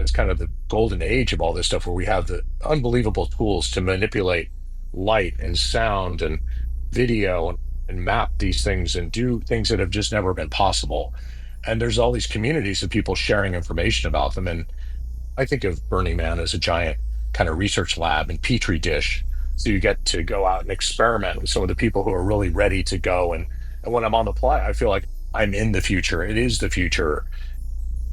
It's kind of the golden age of all this stuff where we have the unbelievable tools to manipulate light and sound and video and map these things and do things that have just never been possible. And there's all these communities of people sharing information about them. And I think of Burning Man as a giant kind of research lab and petri dish. So you get to go out and experiment with some of the people who are really ready to go. And when I'm on the playa, I feel like I'm in the future. It is the future.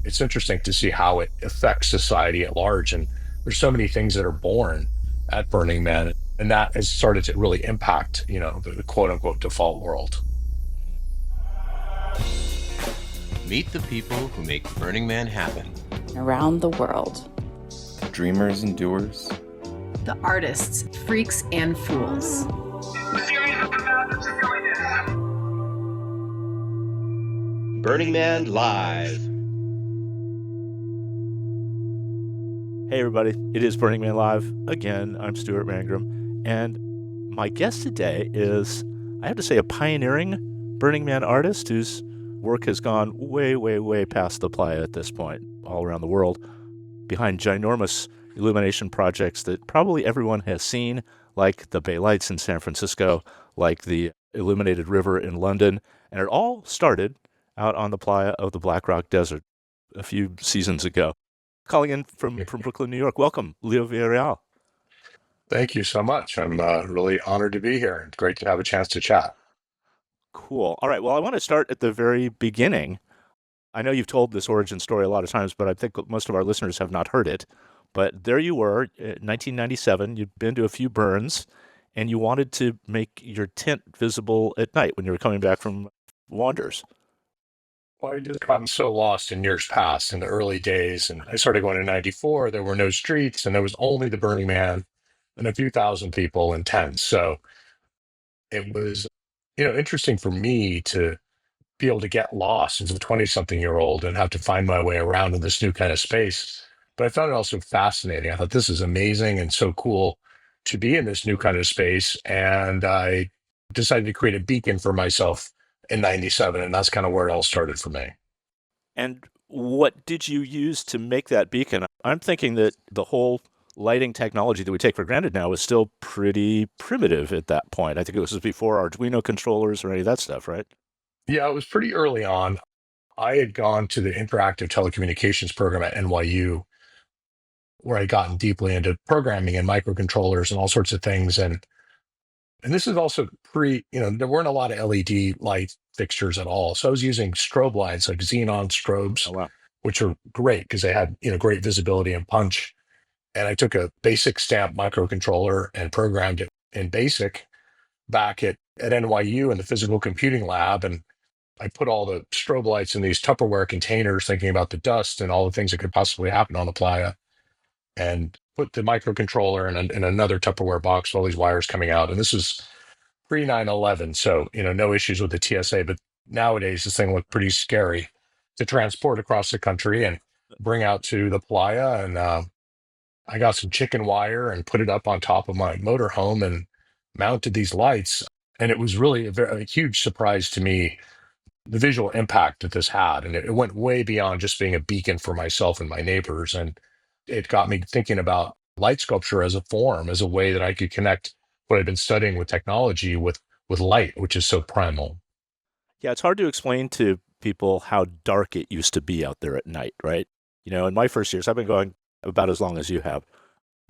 It's interesting to see how it affects society at large. And there's so many things that are born at Burning Man. And that has started to really impact, the quote unquote default world. Meet the people who make Burning Man happen. Around the world. Dreamers and doers. The artists, freaks, and fools. Burning Man Live. Hey everybody, it is Burning Man Live. Again, I'm Stuart Mangrum, and my guest today is, I have to say, a pioneering Burning Man artist whose work has gone way, way, way past the playa at this point, all around the world, behind ginormous illumination projects that probably everyone has seen, like the Bay Lights in San Francisco, like the Illuminated River in London, and it all started out on the playa of the Black Rock Desert a few seasons ago. Calling in from Brooklyn, New York. Welcome, Leo Villareal. Thank you so much. I'm really honored to be here. It's great to have a chance to chat. Cool. All right. Well, I want to start at the very beginning. I know you've told this origin story a lot of times, but I think most of our listeners have not heard it. But there you were, 1997. You'd been to a few burns, and you wanted to make your tent visible at night when you were coming back from wanders. Well, I just gotten so lost in years past in the early days. And I started going in 94. There were no streets, and there was only the Burning Man and a few thousand people in tents. So it was, interesting for me to be able to get lost as a 20-something-year-old and have to find my way around in this new kind of space. But I found it also fascinating. I thought this is amazing and so cool to be in this new kind of space. And I decided to create a beacon for myself in 97. And that's kind of where it all started for me. And what did you use to make that beacon? I'm thinking that the whole lighting technology that we take for granted now is still pretty primitive at that point. I think it was before Arduino controllers or any of that stuff, right? Yeah, it was pretty early on. I had gone to the interactive telecommunications program at NYU, where I'd gotten deeply into programming and microcontrollers and all sorts of things. And this is also there weren't a lot of LED light fixtures at all. So I was using strobe lights like xenon strobes, Oh, wow. which are great because they had, great visibility and punch. And I took a basic stamp microcontroller and programmed it in BASIC back at NYU in the physical computing lab. And I put all the strobe lights in these Tupperware containers, thinking about the dust and all the things that could possibly happen on the playa, and put the microcontroller in another Tupperware box with all these wires coming out. And this is pre 9/11, so no issues with the TSA. But nowadays, this thing looked pretty scary to transport across the country and bring out to the playa. And I got some chicken wire and put it up on top of my motorhome and mounted these lights. And it was really a huge surprise to me, the visual impact that this had. And it went way beyond just being a beacon for myself and my neighbors. And it got me thinking about light sculpture as a form, as a way that I could connect what I've been studying with technology with light, which is so primal. Yeah, it's hard to explain to people how dark it used to be out there at night, right? In my first years, I've been going about as long as you have.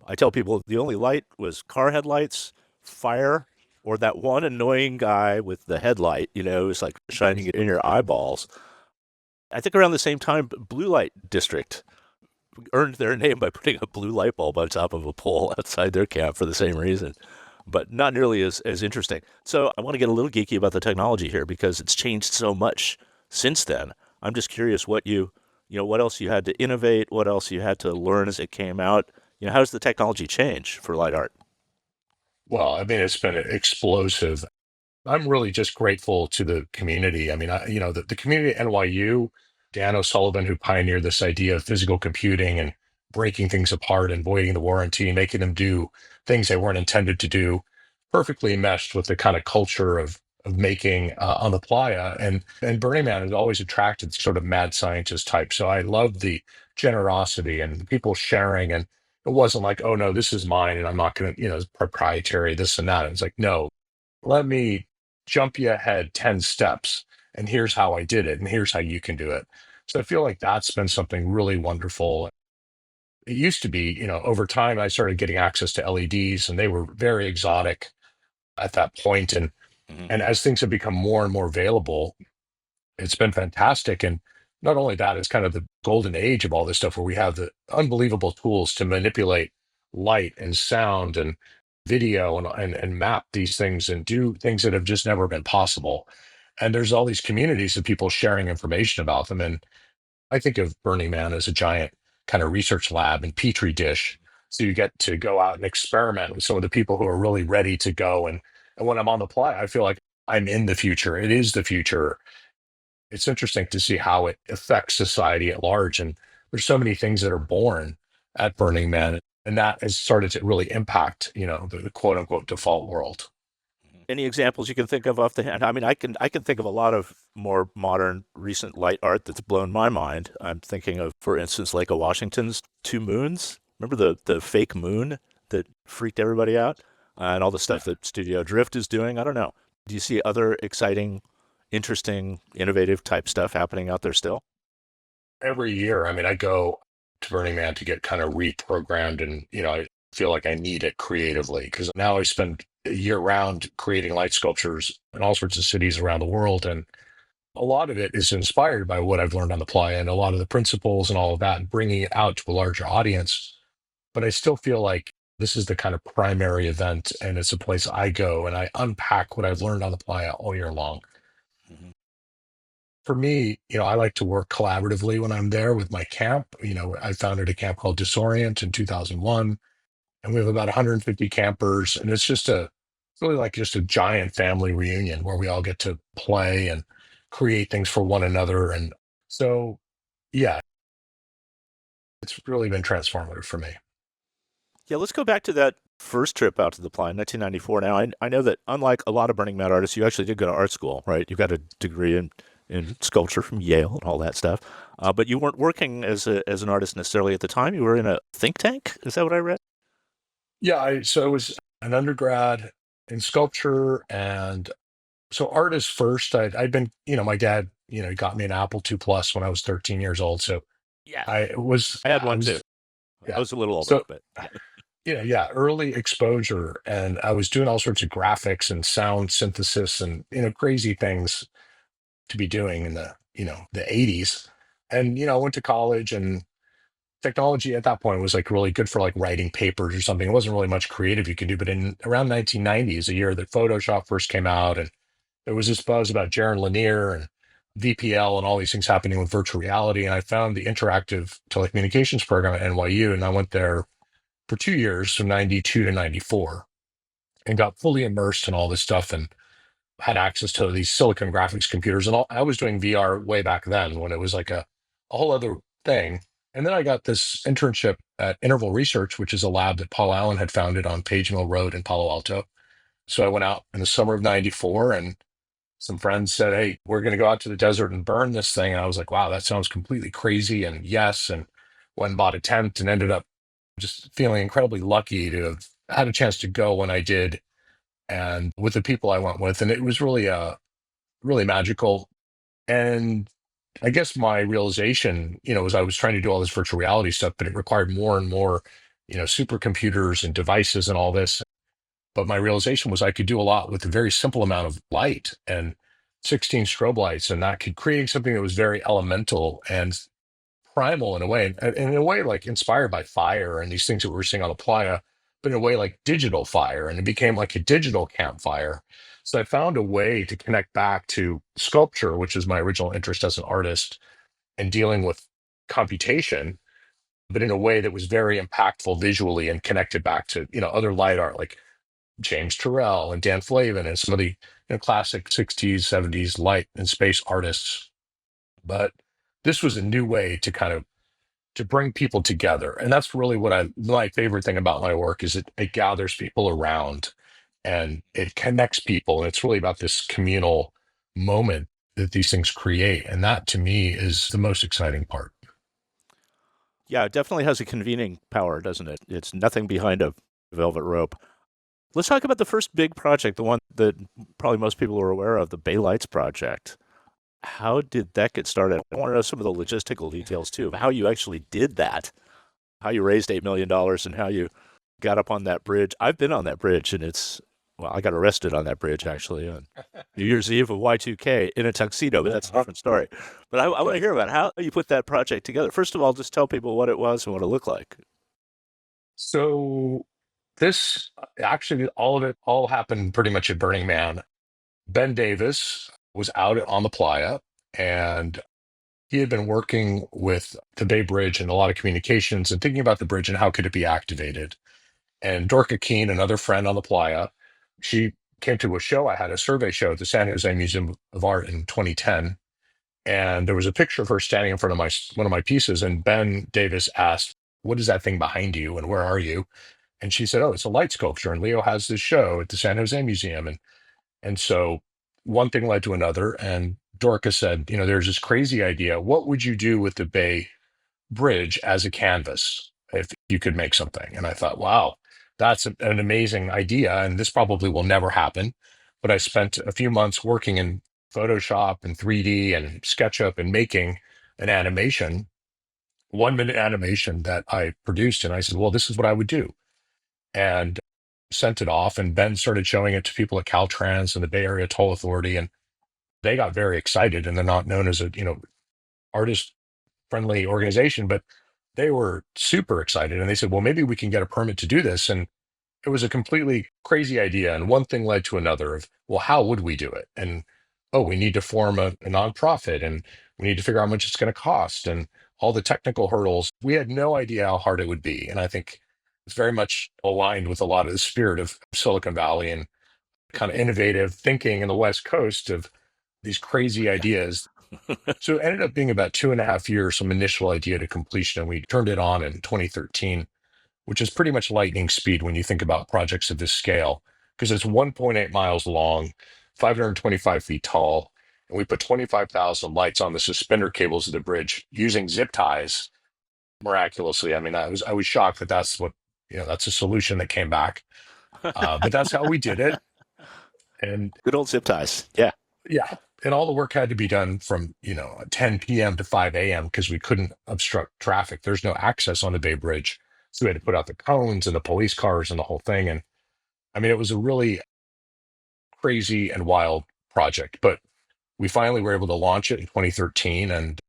I tell people the only light was car headlights, fire, or that one annoying guy with the headlight, it's like shining it in your eyeballs. I think around the same time, Blue Light District earned their name by putting a blue light bulb on top of a pole outside their camp for the same reason, but not nearly as interesting. So I want to get a little geeky about the technology here because it's changed so much since then. I'm just curious what what else you had to innovate, what else you had to learn as it came out. How does the technology change for light art? Well, I mean, it's been explosive. I'm really just grateful to the community. I mean, the community at NYU, Dan O'Sullivan, who pioneered this idea of physical computing and breaking things apart and voiding the warranty, making them do things they weren't intended to do, perfectly meshed with the kind of culture of making on the playa. And Burning Man has always attracted sort of mad scientist type. So I love the generosity and people sharing. And it wasn't like, oh no, this is mine and I'm not going to, it's proprietary, this and that. It's like, no, let me jump you ahead 10 steps. And here's how I did it. And here's how you can do it. So I feel like that's been something really wonderful. It used to be, over time, I started getting access to LEDs and they were very exotic at that point. And as things have become more and more available, it's been fantastic. And not only that, it's kind of the golden age of all this stuff where we have the unbelievable tools to manipulate light and sound and video and map these things and do things that have just never been possible. And there's all these communities of people sharing information about them. And I think of Burning Man as a giant kind of research lab and petri dish. So you get to go out and experiment with some of the people who are really ready to go. And when I'm on the play, I feel like I'm in the future. It is the future. It's interesting to see how it affects society at large. And there's so many things that are born at Burning Man. And that has started to really impact, the quote unquote default world. Any examples you can think of off the hand? I mean, I can think of a lot of more modern, recent light art that's blown my mind. I'm thinking of, for instance, Lake of Washington's two moons. Remember the fake moon that freaked everybody out, and all the stuff that Studio Drift is doing? I don't know. Do you see other exciting, interesting, innovative type stuff happening out there still? Every year, I mean, I go to Burning Man to get kind of reprogrammed and, I feel like I need it creatively because now I spend year round creating light sculptures in all sorts of cities around the world. And a lot of it is inspired by what I've learned on the playa and a lot of the principles and all of that and bringing it out to a larger audience. But I still feel like this is the kind of primary event and it's a place I go and I unpack what I've learned on the playa all year long. Mhm. For me, I like to work collaboratively when I'm there with my camp. I founded a camp called Disorient in 2001 and we have about 150 campers and it's really like just a giant family reunion where we all get to play and create things for one another. And so yeah, it's really been transformative for me. Yeah, let's go back to that first trip out to the playa in 1994. Now, I know that unlike a lot of Burning Man artists, you actually did go to art school, right? You got a degree in sculpture from Yale and all that stuff. But you weren't working as an artist necessarily at the time. You were in a think tank. Is that what I read? Yeah, so I was an undergrad in sculpture and so art is first. I'd been, my dad, got me an Apple II Plus when I was 13 years old. So Yeah, I I had one too. I yeah. was a little older, So but yeah. yeah, early exposure, and I was doing all sorts of graphics and sound synthesis and crazy things to be doing in the 80s. And I went to college and technology at that point was like really good for like writing papers or something. It wasn't really much creative you could do, but in around 1990 is a year that Photoshop first came out and there was this buzz about Jaron Lanier and VPL and all these things happening with virtual reality. And I found the interactive telecommunications program at NYU, and I went there for 2 years, from 92 to 94, and got fully immersed in all this stuff and had access to these silicon graphics computers. And I was doing VR way back then when it was like a whole other thing. And then I got this internship at Interval Research, which is a lab that Paul Allen had founded on Page Mill Road in Palo Alto. So I went out in the summer of 94 and some friends said, hey, we're going to go out to the desert and burn this thing. And I was like, wow, that sounds completely crazy. And yes, and went and bought a tent and ended up just feeling incredibly lucky to have had a chance to go when I did and with the people I went with. And it was really, really magical. And I guess my realization, was I was trying to do all this virtual reality stuff, but it required more and more, supercomputers and devices and all this. But my realization was I could do a lot with a very simple amount of light and 16 strobe lights, and that could create something that was very elemental and primal in a way, and in a way like inspired by fire and these things that we were seeing on the playa, but in a way like digital fire, and it became like a digital campfire. So I found a way to connect back to sculpture, which is my original interest as an artist, and dealing with computation, but in a way that was very impactful visually and connected back to other light art like James Turrell and Dan Flavin and some of the classic 60s, 70s light and space artists. But this was a new way to kind of to bring people together. And that's really what my favorite thing about my work is it gathers people around and it connects people. And it's really about this communal moment that these things create. And that to me is the most exciting part. Yeah, it definitely has a convening power, doesn't it? It's nothing behind a velvet rope. Let's talk about the first big project, the one that probably most people are aware of, the Bay Lights project. How did that get started? I want to know some of the logistical details too, of how you actually did that, how you raised $8 million dollars and how you got up on that bridge. I've been on that bridge and well, I got arrested on that bridge actually on New Year's Eve of Y2K in a tuxedo, but that's a different story. But I want to hear about how you put that project together. First of all, just tell people what it was and what it looked like. So this actually, all of it all happened pretty much at Burning Man. Ben Davis was out on the playa, and he had been working with the Bay Bridge and a lot of communications and thinking about the bridge and how could it be activated. And Dorka Keene, another friend on the playa, she came to a show. I had a survey show at the San Jose Museum of Art in 2010. And there was a picture of her standing in front of one of my pieces. And Ben Davis asked, "What is that thing behind you? And where are you?" And she said, "Oh, it's a light sculpture. And Leo has this show at the San Jose Museum." And so one thing led to another. And Dorcas said, there's this crazy idea. What would you do with the Bay Bridge as a canvas if you could make something? And I thought, wow, that's an amazing idea. And this probably will never happen. But I spent a few months working in Photoshop and 3D and SketchUp and making an animation, 1 minute animation that I produced. And I said, well, this is what I would do. And sent it off. And Ben started showing it to people at Caltrans and the Bay Area Toll Authority. And they got very excited. And they're not known as a, artist friendly organization, but they were super excited. And they said, well, maybe we can get a permit to do this. And it was a completely crazy idea. And one thing led to another of, well, how would we do it? And, oh, we need to form a nonprofit and we need to figure out how much it's going to cost and all the technical hurdles. We had no idea how hard it would be. And I think it's very much aligned with a lot of the spirit of Silicon Valley and kind of innovative thinking in the West Coast of these crazy ideas. So it ended up being about 2.5 years from initial idea to completion. And we turned it on in 2013, which is pretty much lightning speed when you think about projects of this scale, because it's 1.8 miles long, 525 feet tall. And we put 25,000 lights on the suspender cables of the bridge using zip ties miraculously. I mean, I was shocked that that's a solution that came back. But that's how we did it. And Good old zip ties. Yeah. yeah, and all the work had to be done from 10 p.m. to 5 a.m. because we couldn't obstruct traffic. There's no access on the Bay Bridge, so we had to put out the cones and the police cars and the whole thing. And I mean, it was a really crazy and wild project, but we finally were able to launch it in 2013, and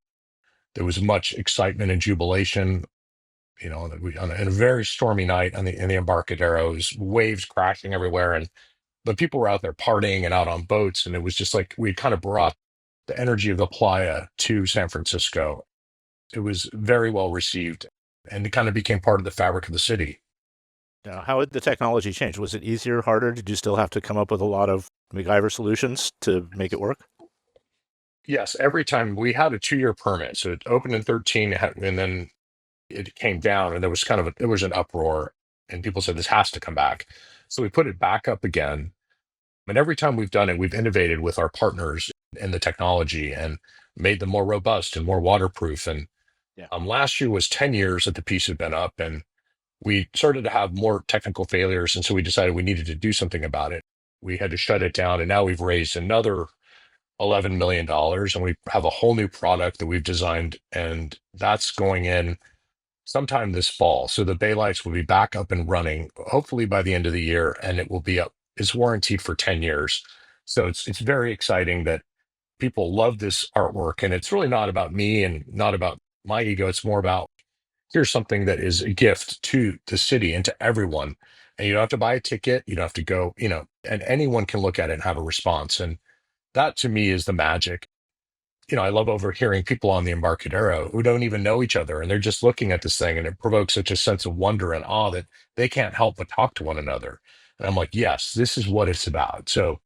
there was much excitement and jubilation. That in a very stormy night in the Embarcadero, it was waves crashing everywhere, but people were out there partying and out on boats, and it was just like we kind of brought the energy of the playa to San Francisco. It was very well received, and it kind of became part of the fabric of the city. Now, how did the technology change? Was it easier, harder? Did you still have to come up with a lot of MacGyver solutions to make it work? Yes, every time we had a 2-year permit, so it opened in 13, and then it came down, and there was an uproar, and people said this has to come back. So we put it back up again. And every time we've done it, we've innovated with our partners in the technology and made them more robust and more waterproof. And Yeah. last year was 10 years that the piece had been up, and we started to have more technical failures. And so we decided we needed to do something about it. We had to shut it down. And now we've raised another $11 million, and we have a whole new product that we've designed. And that's going in sometime this fall. So the Bay Lights will be back up and running, hopefully by the end of the year, and it will be up. It's warranted for 10 years. So it's very exciting that people love this artwork. And it's really not about me and not about my ego. It's more about here's something that is a gift to the city and to everyone. And you don't have to buy a ticket. You don't have to go, and anyone can look at it and have a response. And that to me is the magic. I love overhearing people on the Embarcadero who don't even know each other, and they're just looking at this thing, and it provokes such a sense of wonder and awe that they can't help but talk to one another. And I'm like, yes, this is what it's about. So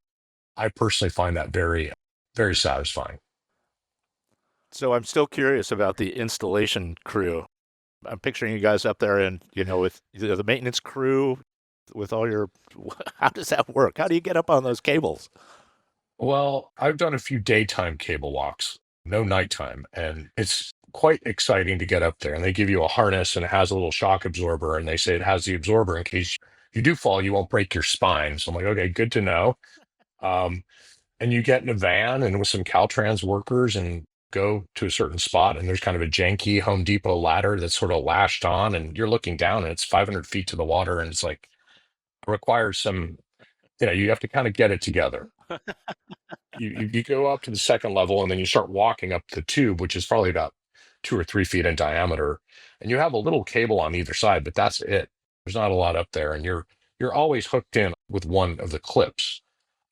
I personally find that very, very satisfying. So I'm still curious about the installation crew. I'm picturing you guys up there and, with the maintenance crew, with all your, how does that work? How do you get up on those cables? Well, I've done a few daytime cable walks, no nighttime, and it's quite exciting to get up there. And they give you a harness and it has a little shock absorber. And they say it has the absorber in case you do fall, you won't break your spine. So I'm like, okay, good to know. Um, and you get in a van and with some Caltrans workers and go to a certain spot. And there's kind of a janky Home Depot ladder that's sort of lashed on. And you're looking down and it's 500 feet to the water. And it's like, requires some, you have to kind of get it together. You go up to the second level and then you start walking up the tube, which is probably about 2 or 3 feet in diameter, and you have a little cable on either side, but that's it. There's not a lot up there, and you're always hooked in with one of the clips.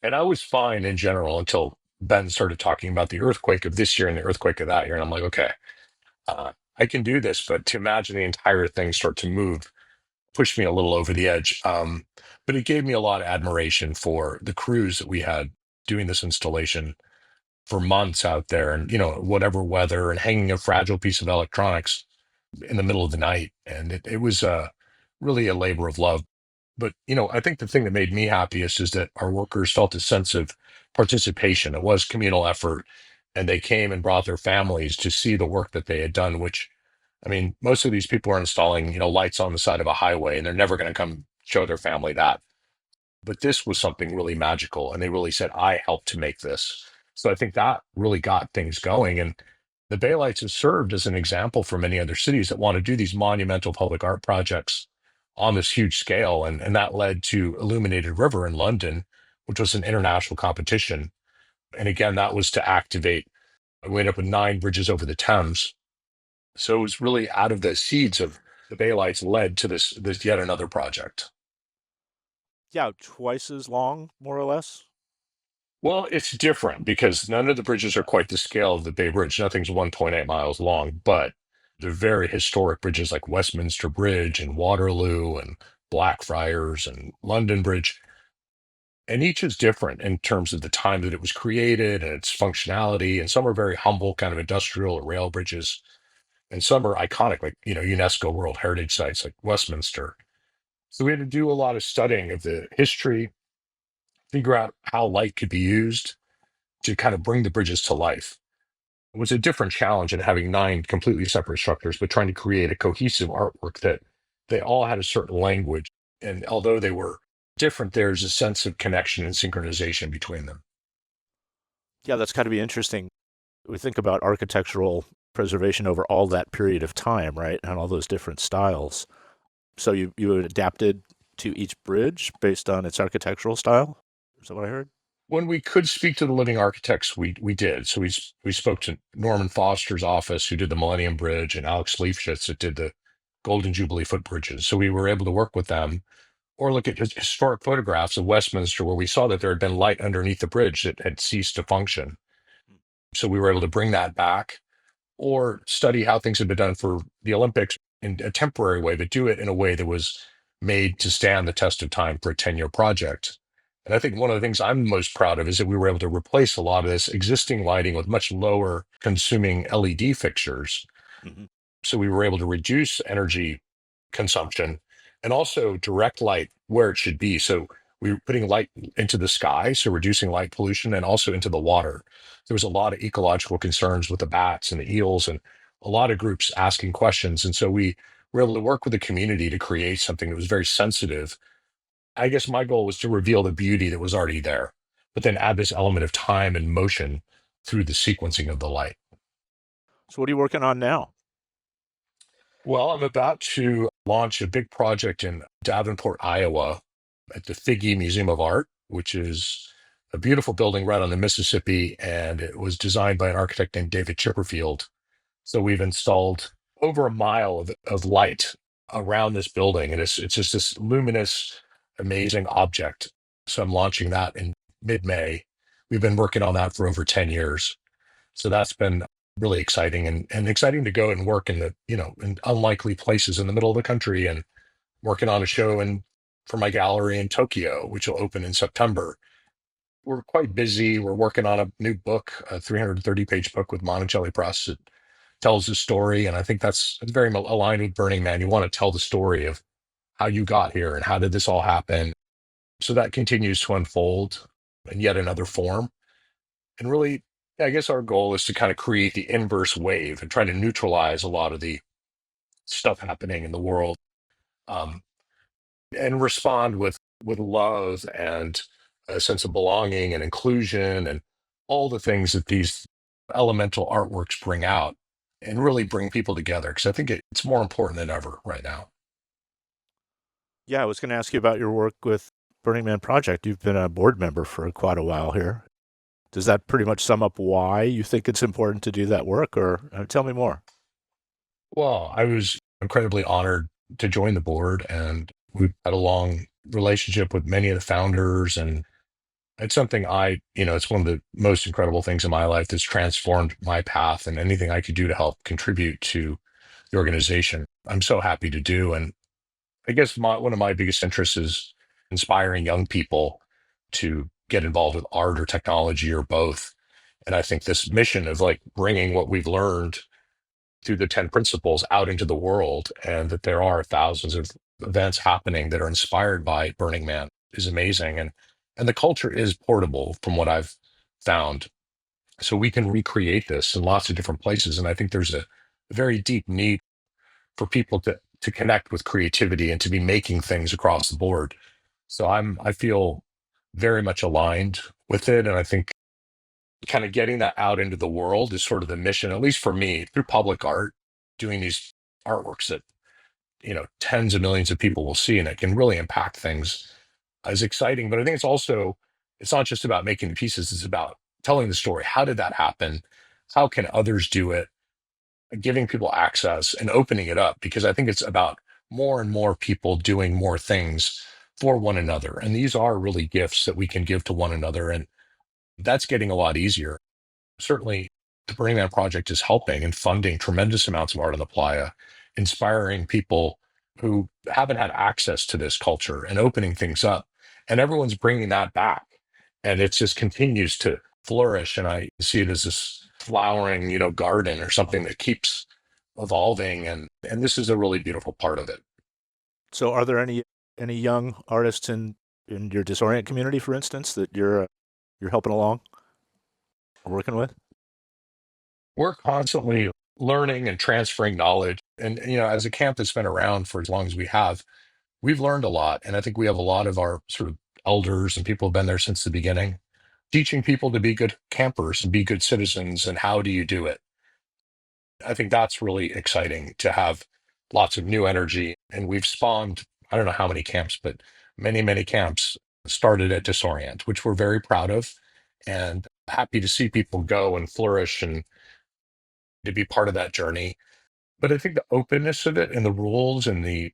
And I was fine in general until Ben started talking about the earthquake of this year and the earthquake of that year, and I'm like, okay, I can do this, but to imagine the entire thing start to move pushed me a little over the edge. But it gave me a lot of admiration for the crews that we had doing this installation for months out there and, whatever weather and hanging a fragile piece of electronics in the middle of the night. And it was really a labor of love. But, I think the thing that made me happiest is that our workers felt a sense of participation. It was communal effort and they came and brought their families to see the work that they had done, which I mean, most of these people are installing, lights on the side of a highway, and they're never going to come show their family that. But this was something really magical, and they really said, "I helped to make this." So I think that really got things going, and the Bay Lights have served as an example for many other cities that want to do these monumental public art projects on this huge scale, and that led to Illuminated River in London, which was an international competition. And again, that was to activate. We ended up with 9 bridges over the Thames, so it was really out of the seeds of the Bay Lights led to this yet another project. Yeah, twice as long, more or less. Well, it's different because none of the bridges are quite the scale of the Bay Bridge. Nothing's 1.8 miles long, but they're very historic bridges like Westminster Bridge and Waterloo and Blackfriars and London Bridge. And each is different in terms of the time that it was created and its functionality. And some are very humble, kind of industrial or rail bridges. And some are iconic, like, UNESCO World Heritage sites like Westminster. So we had to do a lot of studying of the history, figure out how light could be used to kind of bring the bridges to life. It was a different challenge in having 9 completely separate structures, but trying to create a cohesive artwork that they all had a certain language. And although they were different, there's a sense of connection and synchronization between them. Yeah, that's got to be interesting. We think about architectural preservation over all that period of time, right? And all those different styles. So you adapted to each bridge based on its architectural style? Is that what I heard? When we could speak to the living architects, we did. So we spoke to Norman Foster's office, who did the Millennium Bridge, and Alex Leifschitz, that did the Golden Jubilee footbridges. So we were able to work with them or look at historic photographs of Westminster where we saw that there had been light underneath the bridge that had ceased to function. So we were able to bring that back or study how things had been done for the Olympics in a temporary way, but do it in a way that was made to stand the test of time for a 10-year project. And I think one of the things I'm most proud of is that we were able to replace a lot of this existing lighting with much lower consuming LED fixtures. Mhm. So we were able to reduce energy consumption and also direct light where it should be. So we were putting light into the sky, so reducing light pollution, and also into the water. There was a lot of ecological concerns with the bats and the eels, and a lot of groups asking questions. And so we were able to work with the community to create something that was very sensitive. I guess my goal was to reveal the beauty that was already there, but then add this element of time and motion through the sequencing of the light. So what are you working on now? Well, I'm about to launch a big project in Davenport, Iowa, at the Figge Museum of Art, which is a beautiful building right on the Mississippi. And it was designed by an architect named David Chipperfield. So we've installed over a mile of light around this building. And it's just this luminous, amazing object. So I'm launching that in mid-May. We've been working on that for over 10 years. So that's been really exciting and exciting to go and work in in unlikely places in the middle of the country and working on a show for my gallery in Tokyo, which will open in September. We're quite busy. We're working on a new book, a 330-page book with Monticelli Press that tells the story. And I think that's very aligned with Burning Man. You want to tell the story of how you got here and how did this all happen. So that continues to unfold in yet another form. And really, I guess our goal is to kind of create the inverse wave and try to neutralize a lot of the stuff happening in the world, um, and respond with love and a sense of belonging and inclusion and all the things that these elemental artworks bring out and really bring people together. Because I think it's more important than ever right now. Yeah, I was going to ask you about your work with Burning Man Project. You've been a board member for quite a while here. Does that pretty much sum up why you think it's important to do that work, or tell me more? Well, I was incredibly honored to join the board, and we've had a long relationship with many of the founders. And it's something it's one of the most incredible things in my life that's transformed my path, and anything I could do to help contribute to the organization, I'm so happy to do. And I guess one of my biggest interests is inspiring young people to get involved with art or technology or both. And I think this mission of like bringing what we've learned through the 10 principles out into the world, and that there are thousands of events happening that are inspired by Burning Man is amazing. And the culture is portable from what I've found. So we can recreate this in lots of different places. And I think there's a very deep need for people to connect with creativity and to be making things across the board. So I feel very much aligned with it. And I think kind of getting that out into the world is sort of the mission, at least for me, through public art, doing these artworks that, tens of millions of people will see, and it can really impact things, is exciting. But I think it's not just about making the pieces, it's about telling the story. How did that happen? How can others do it? Giving people access and opening it up, because I think it's about more and more people doing more things for one another. And these are really gifts that we can give to one another. And that's getting a lot easier. Certainly, the Burning Man Project is helping and funding tremendous amounts of art on the playa, inspiring people who haven't had access to this culture and opening things up. And everyone's bringing that back. And it just continues to flourish. And I see it as this flowering, garden or something that keeps evolving. And this is a really beautiful part of it. So, are there any young artists in your Disorient community, for instance, that you're helping along or working with? We're constantly learning and transferring knowledge. And, as a camp that's been around for as long as we have, we've learned a lot. And I think we have a lot of our sort of elders and people who have been there since the beginning, teaching people to be good campers and be good citizens. And how do you do it? I think that's really exciting to have lots of new energy. And we've spawned, I don't know how many camps, but many, many camps started at Disorient, which we're very proud of and happy to see people go and flourish and to be part of that journey. But I think the openness of it and the rules and the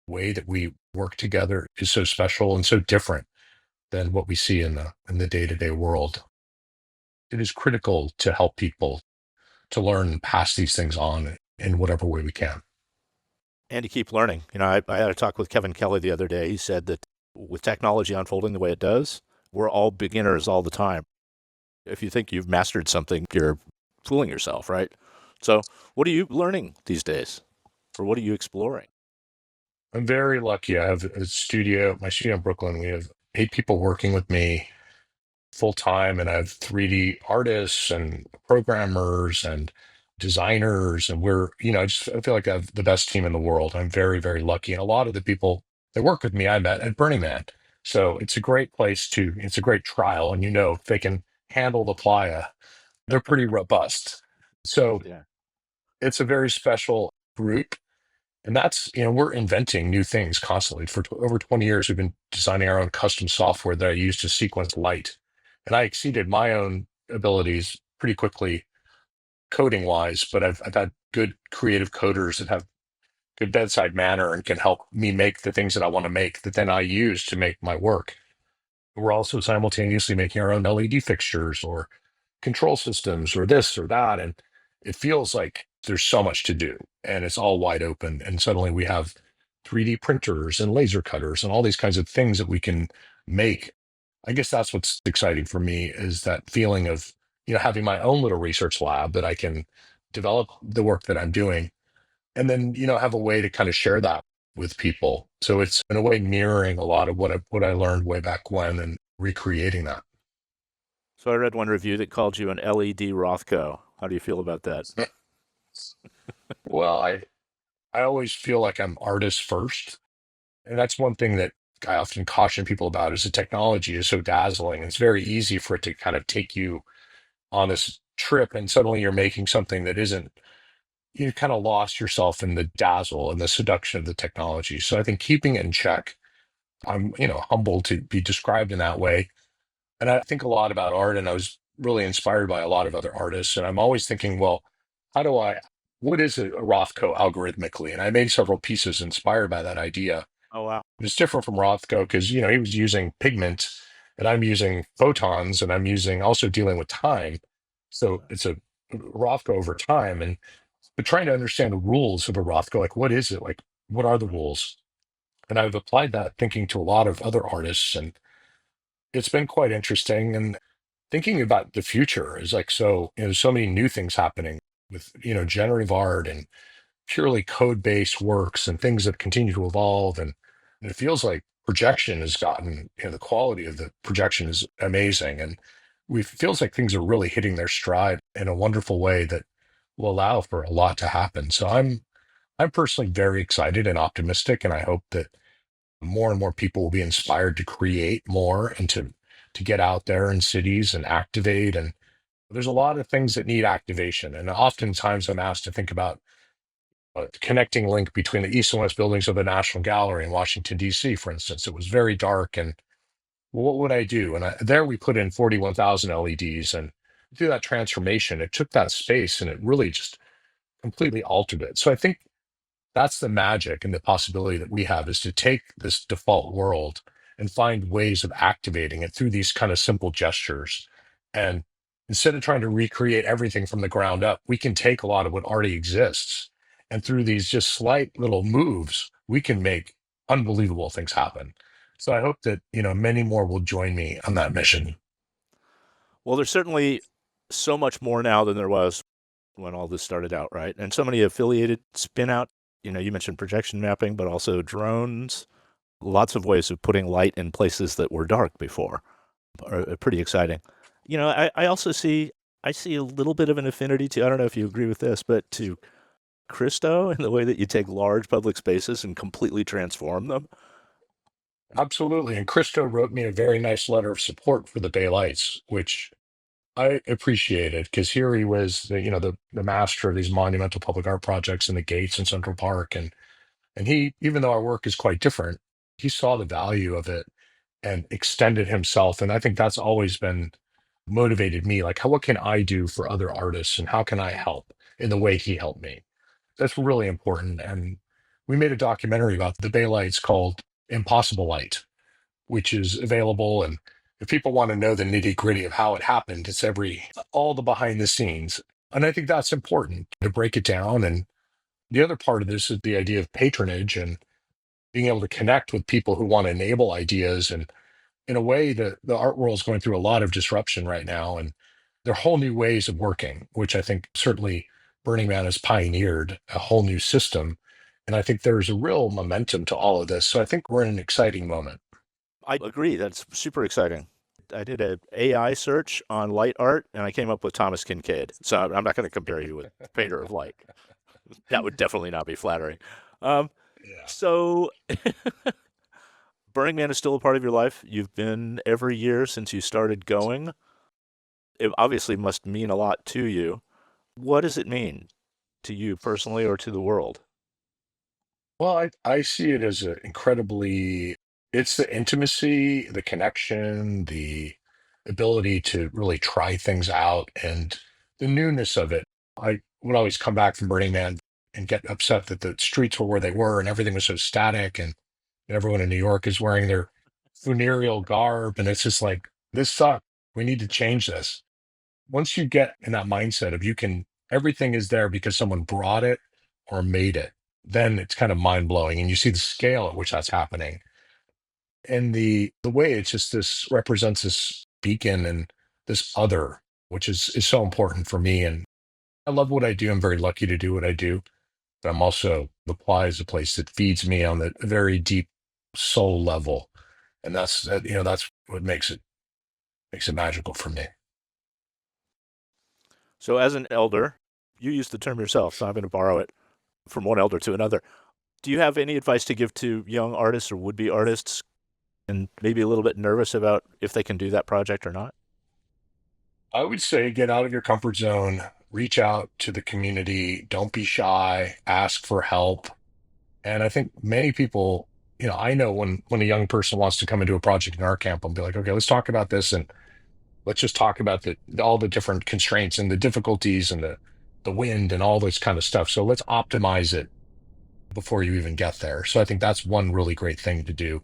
way that we work together is so special and so different than what we see in the day-to-day world. It is critical to help people to learn and pass these things on in whatever way we can. And to keep learning. I had a talk with Kevin Kelly the other day. He said that with technology unfolding the way it does, we're all beginners all the time. If you think you've mastered something, you're fooling yourself, right? So, what are you learning these days? Or what are you exploring? I'm very lucky. I have my studio in Brooklyn. We have 8 people working with me full time, and I have 3D artists and programmers and designers. And I feel like I have the best team in the world. I'm very, very lucky. And a lot of the people that work with me, I met at Burning Man. So it's a great trial. And if they can handle the playa, they're pretty robust. So Yeah. it's a very special group. And that's, we're inventing new things constantly. For over 20 years, we've been designing our own custom software that I use to sequence light. And I exceeded my own abilities pretty quickly coding wise, but I've had good creative coders that have good bedside manner and can help me make the things that I want to make that then I use to make my work. We're also simultaneously making our own LED fixtures or control systems or this or that. And it feels like there's so much to do and it's all wide open. And suddenly we have 3D printers and laser cutters and all these kinds of things that we can make. I guess that's what's exciting for me, is that feeling of, having my own little research lab that I can develop the work that I'm doing and then, have a way to kind of share that with people. So it's in a way mirroring a lot of what I learned way back when and recreating that. So I read one review that called you an LED Rothko. How do you feel about that? Well, I always feel like I'm artist first. And that's one thing that I often caution people about is the technology is so dazzling. It's very easy for it to kind of take you on this trip and suddenly you're making something that isn't, you kind of lost yourself in the dazzle and the seduction of the technology. So I think keeping it in check, I'm, humbled to be described in that way. And I think a lot about art, and I was really inspired by a lot of other artists. And I'm always thinking, well, how do I, what is a Rothko algorithmically? And I made several pieces inspired by that idea. Oh, wow. It's different from Rothko because, he was using pigment and I'm using photons and I'm using also dealing with time. So it's a Rothko over time. But trying to understand the rules of a Rothko, like what is it? Like, what are the rules? And I've applied that thinking to a lot of other artists. And it's been quite interesting. And thinking about the future is like so, there's so many new things happening with, generative art and purely code-based works and things that continue to evolve. And it feels like projection has gotten, the quality of the projection is amazing. And it feels like things are really hitting their stride in a wonderful way that will allow for a lot to happen. So I'm personally very excited and optimistic, and I hope that more and more people will be inspired to create more and to get out there in cities and activate. And there's a lot of things that need activation. And oftentimes I'm asked to think about a connecting link between the east and west buildings of the National Gallery in Washington, D.C., for instance. It was very dark. And well, what would I do? And there we put in 41,000 LEDs. And through that transformation, it took that space and it really just completely altered it. So I think that's the magic and the possibility that we have is to take this default world and find ways of activating it through these kind of simple gestures. And instead of trying to recreate everything from the ground up, we can take a lot of what already exists. And through these just slight little moves, we can make unbelievable things happen. So I hope that, many more will join me on that mission. Well, there's certainly so much more now than there was when all this started out, right? And so many affiliated spin out. You mentioned projection mapping, but also drones. Lots of ways of putting light in places that were dark before are pretty exciting. I also see a little bit of an affinity to, I don't know if you agree with this, but to Christo in the way that you take large public spaces and completely transform them. Absolutely. And Christo wrote me a very nice letter of support for the Bay Lights, which I appreciated because here he was, the master of these monumental public art projects in the gates in Central Park, and he, even though our work is quite different, he saw the value of it and extended himself. And I think that's always been motivated me. Like, what can I do for other artists, and how can I help in the way he helped me? That's really important. And we made a documentary about the Bay Lights called Impossible Light, which is available. And if people want to know the nitty gritty of how it happened, it's all the behind the scenes. And I think that's important to break it down. And the other part of this is the idea of patronage and being able to connect with people who want to enable ideas. And in a way, the art world is going through a lot of disruption right now. And there are whole new ways of working, which I think certainly Burning Man has pioneered a whole new system. And I think there's a real momentum to all of this. So I think we're in an exciting moment. I agree. That's super exciting. I did an AI search on light art, and I came up with Thomas Kincaid. So I'm not going to compare you with Painter of Light. That would definitely not be flattering. Yeah. So Burning Man is still a part of your life. You've been every year since you started going. It obviously must mean a lot to you. What does it mean to you personally or to the world? Well, I see it as it's the intimacy, the connection, the ability to really try things out and the newness of it. I would always come back from Burning Man and get upset that the streets were where they were and everything was so static and everyone in New York is wearing their funereal garb. And it's just like, this sucks. We need to change this. Once you get in that mindset of everything is there because someone brought it or made it, then it's kind of mind blowing. And you see the scale at which that's happening. And the way it's just this represents this beacon and this other, which is so important for me. And I love what I do. I'm very lucky to do what I do. But I'm also, the Ply is a place that feeds me on the very deep soul level. And that's what makes it magical for me. So as an elder, you use the term yourself, so I'm going to borrow it from one elder to another. Do you have any advice to give to young artists or would-be artists and maybe a little bit nervous about if they can do that project or not? I would say get out of your comfort zone, reach out to the community, don't be shy, ask for help. And I think many people, I know when a young person wants to come into a project in our camp, I'll be like, okay, let's talk about this and let's just talk about all the different constraints and the difficulties and the wind and all this kind of stuff. So let's optimize it before you even get there. So I think that's one really great thing to do.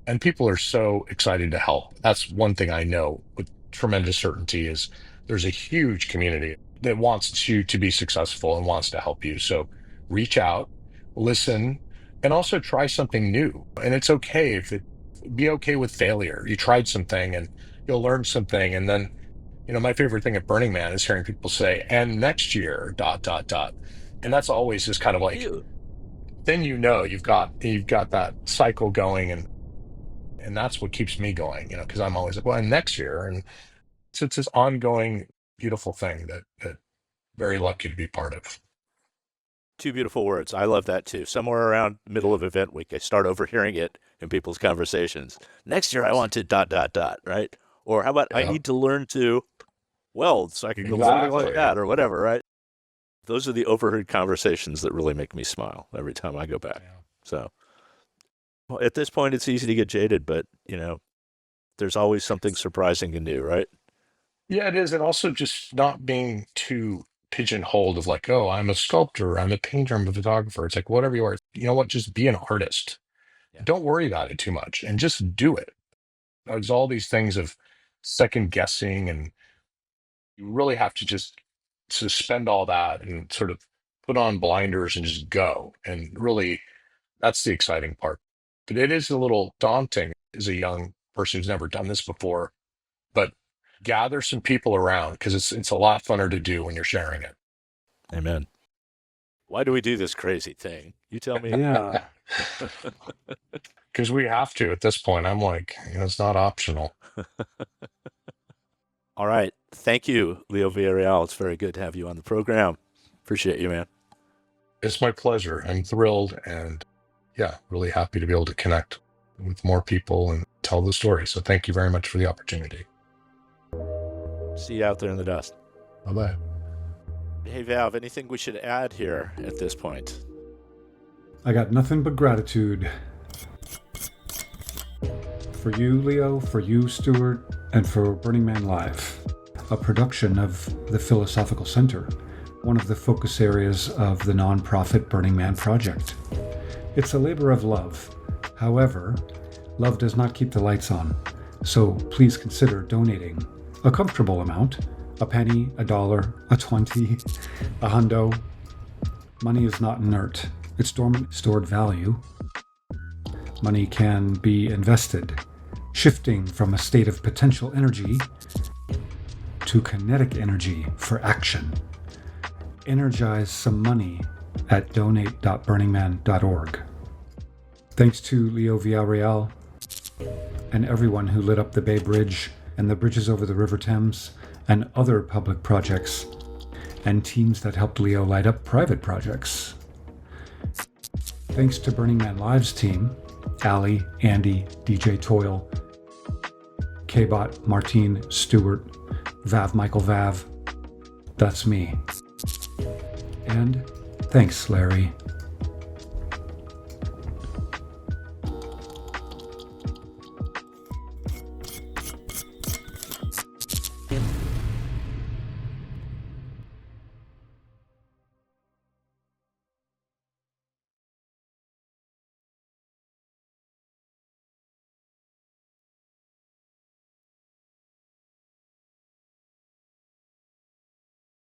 And people are so excited to help. That's one thing I know with tremendous certainty is there's a huge community that wants you to be successful and wants to help you. So reach out, listen, and also try something new. And it's okay be okay with failure. You tried something and you'll learn something. And then, my favorite thing at Burning Man is hearing people say, and next year, ... And that's always just kind of like, then you've got that cycle going and that's what keeps me going, because I'm always like, well, and next year. And it's this ongoing, beautiful thing that very lucky to be part of. Two beautiful words. I love that too. Somewhere around middle of event week, I start overhearing it in people's conversations. Next year, I want to ... right? Or how about I need to learn to weld so I can go something like that or whatever, right? Those are the overheard conversations that really make me smile every time I go back. Yeah. So well, at this point, it's easy to get jaded, but, there's always something surprising and new, right? Yeah, it is. And also just not being too pigeonholed of like, oh, I'm a sculptor, I'm a painter, I'm a photographer. It's like, whatever you are, you know what, just be an artist. Yeah. Don't worry about it too much and just do it. There's all these things of second guessing, and you really have to just suspend all that and sort of put on blinders and just go. And really, that's the exciting part. But it is a little daunting as a young person who's never done this before. But gather some people around because it's a lot funner to do when you're sharing it. Amen. Why do we do this crazy thing? You tell me. Yeah. Because we have to at this point. I'm like, it's not optional. All right. Thank you, Leo Villareal. It's very good to have you on the program. Appreciate you, man. It's my pleasure. I'm thrilled and really happy to be able to connect with more people and tell the story. So thank you very much for the opportunity. See you out there in the dust. Bye-bye. Hey, Valve, anything we should add here at this point? I got nothing but gratitude. For you, Leo, for you, Stuart, and for Burning Man Live, a production of the Philosophical Center, one of the focus areas of the nonprofit Burning Man Project. It's a labor of love. However, love does not keep the lights on, so please consider donating a comfortable amount, a penny, $1, a 20, a hundo. Money is not inert. It's dormant, stored value. Money can be invested, shifting from a state of potential energy to kinetic energy for action. Energize some money at donate.burningman.org. Thanks to Leo Villareal and everyone who lit up the Bay Bridge and the bridges over the River Thames and other public projects and teams that helped Leo light up private projects. Thanks to Burning Man Live's team, Ali, Andy, DJ Toyle, K-Bot, Martine, Stuart, Vav, Michael Vav. That's me. And thanks, Larry.